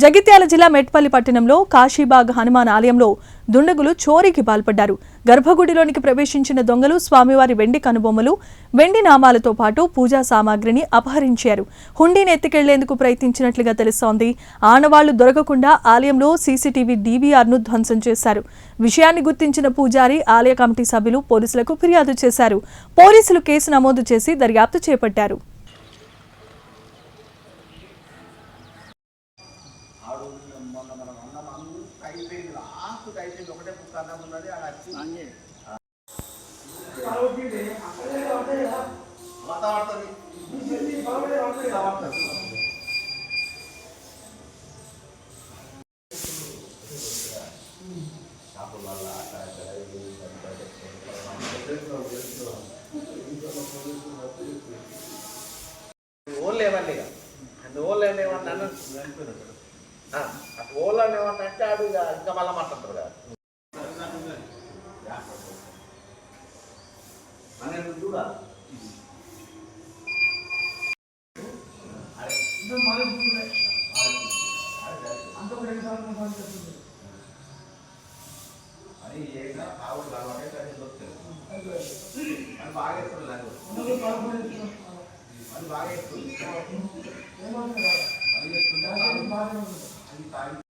జగిత్యాల జిల్లా మెట్పల్లి పట్టణంలో కాశీబాగ్ హనుమాన్ ఆలయంలో దుండగులు చోరీకి పాల్పడ్డారు. గర్భగుడిలోనికి ప్రవేశించిన దొంగలు స్వామివారి వెండి కనుబొమ్మలు, వెండి నామాలతో పాటు పూజా సామాగ్రిని అపహరించారు. హుండీని ఎత్తుకెళ్లేందుకు ప్రయత్నించినట్లుగా తెలుస్తోంది. ఆనవాళ్లు దొరకకుండా ఆలయంలో సీసీటీవీ డీవీఆర్ను ధ్వంసం చేశారు. విషయాన్ని గుర్తించిన పూజారి, ఆలయ కమిటీ సభ్యులు పోలీసులకు ఫిర్యాదు చేశారు. పోలీసులు కేసు నమోదు చేసి దర్యాప్తు చేపట్టారు. ఓళ్ళేమంటే ఆడు ఇంకా మళ్ళీ మాట్లాడతారు కదా చూడాలి. అది ఏదైనా కావచ్చు బాగా బాగా